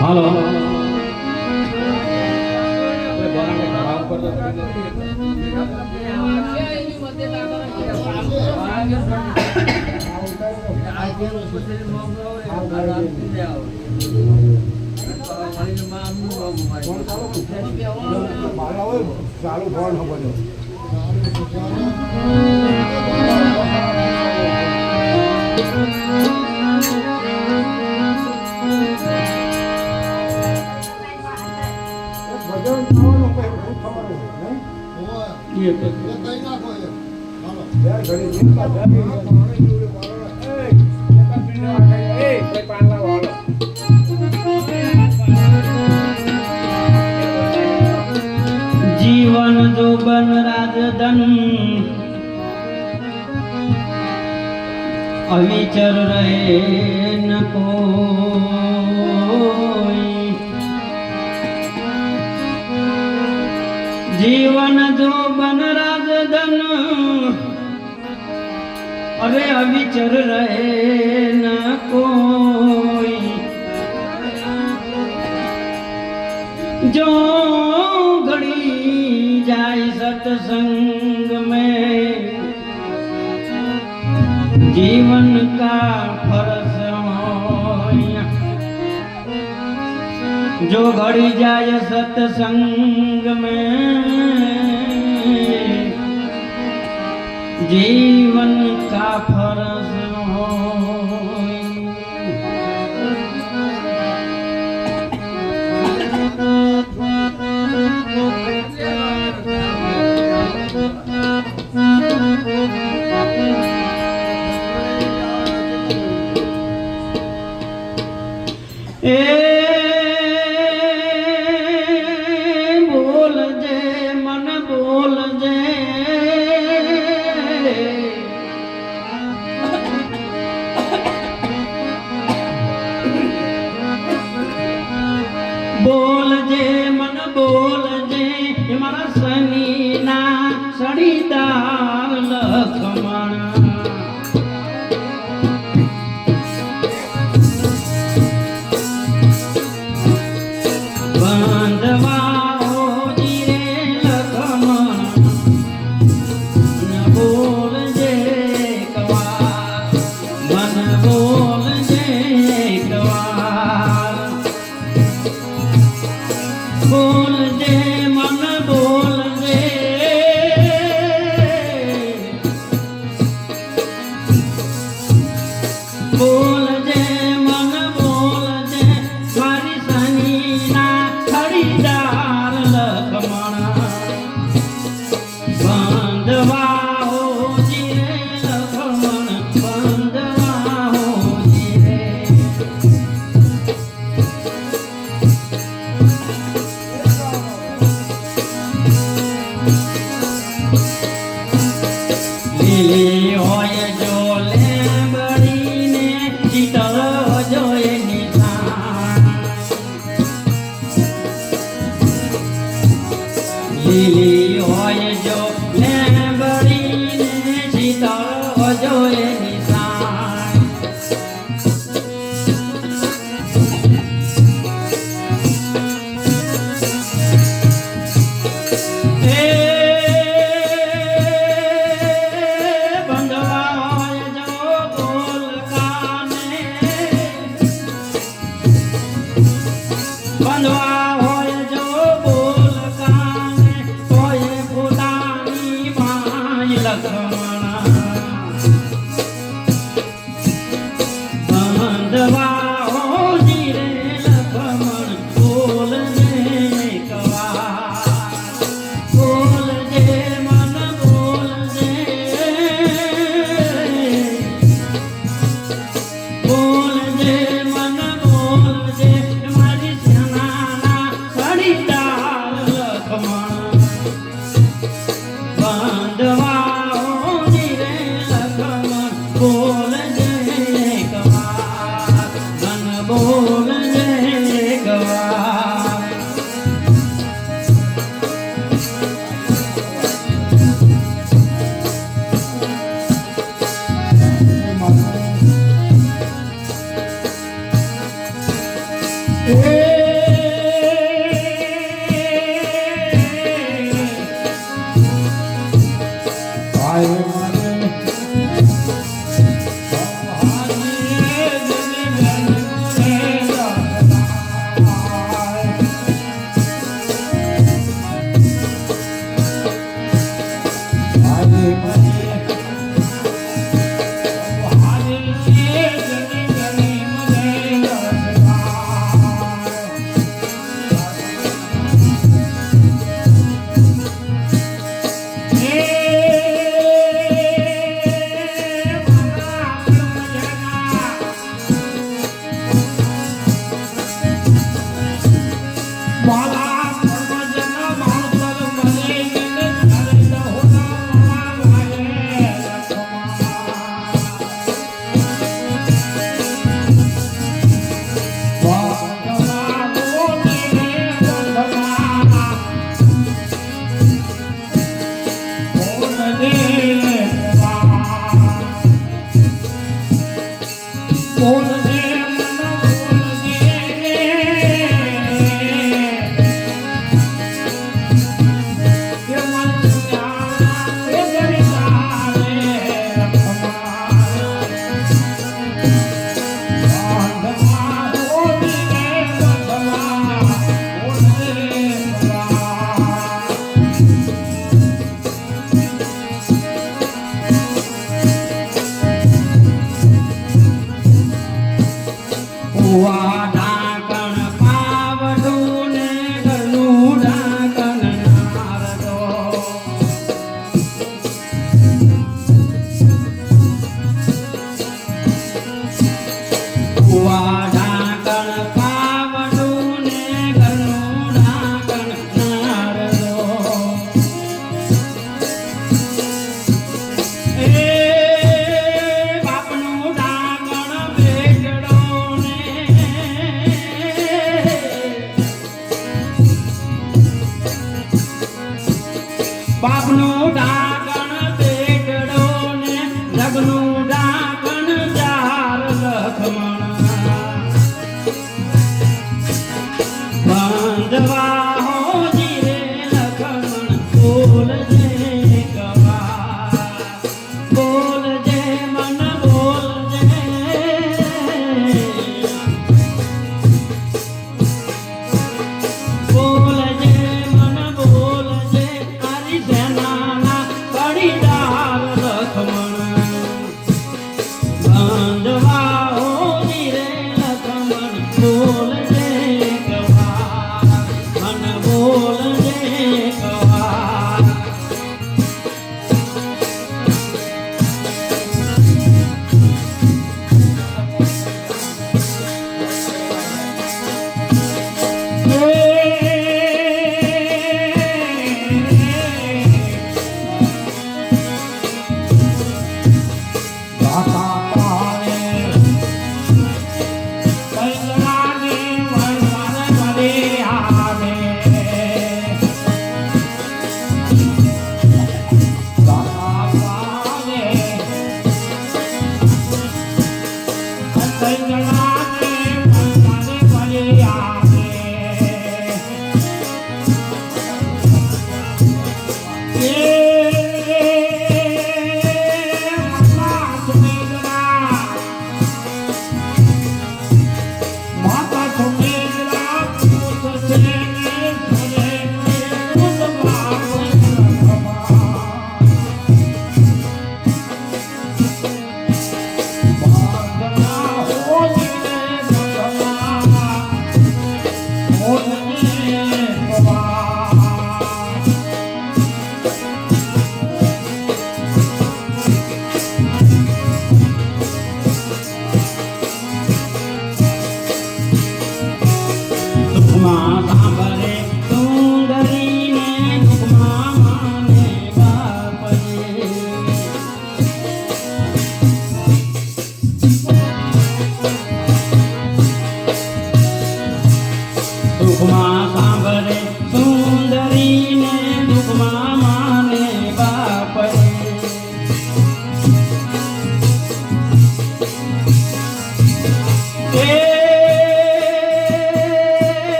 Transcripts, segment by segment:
હાલો ચાલુ ફોન બધો जीवन जो बन राजधन अविचर रहे न कोई जीवन जो बन राजधन अरे अविचर रहे न कोई जो घड़ी जाए सत्संग में जीवन का फर्ज होया जो घड़ी जाए सत्संग में जीवन का फर्ज बोल जे मन बोल जे बोल जे मन बोल जे मारा सनी ना सड़ीदार लखमण बोल दे બોલજે ગવા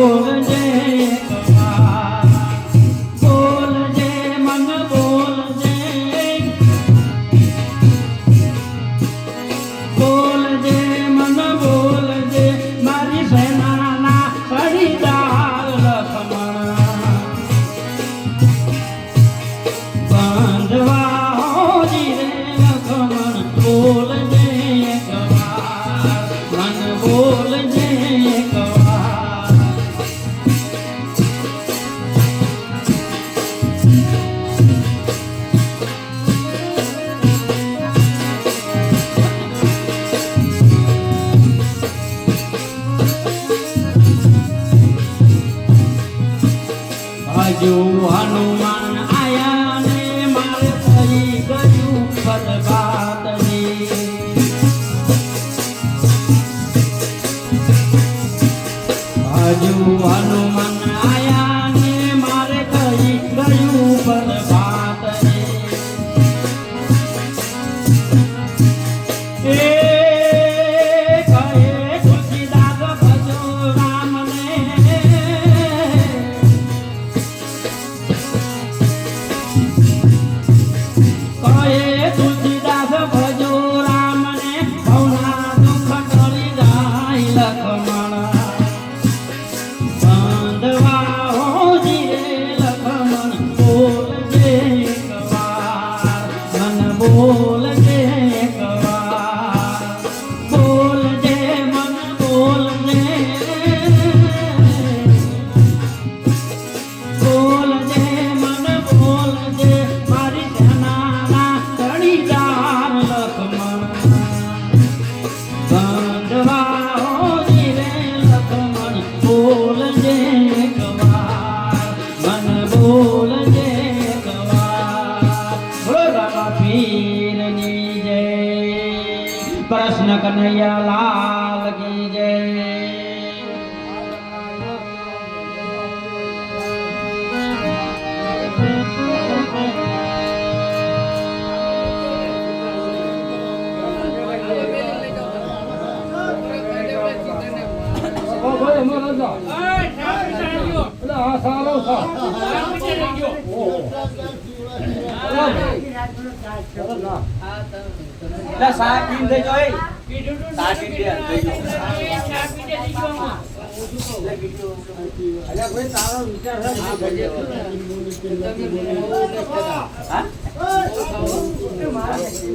બોલજે એક વાર બોલજે મન બોલજે બોલજે મન બોલજે મારી સેનાના ખરીદાર લખમણ બાંધવા હોજી રે લખમણ બોલજે એક વાર મન બોલજે એક વાર હજુ હનુમાન આયા ને મારે થઈ ગયું પદભાતની હજુ હનુમાન આયા ને મારે થઈ ગયું પદભાતની એ કહે તુલસીદાસ ભજો રામને કહે તુલસીદાસ ભજો રામને ભવના દુઃખ ટળી જાય લખમણ બાંધવા હોજી રે લખમણ બોલજે એક વાર મન બોલજે એક વાર બોલજે મન બોલજે બોલજે મન બોલજે મારી ધનાના ધણીદાર લખમણ બાંધવા હોજી રે લખમણ બોલજે એક વાર મન બોલજે એક વાર બોલો રામા પીરની જય કૃષ્ણ કનૈયા લાલ કી જય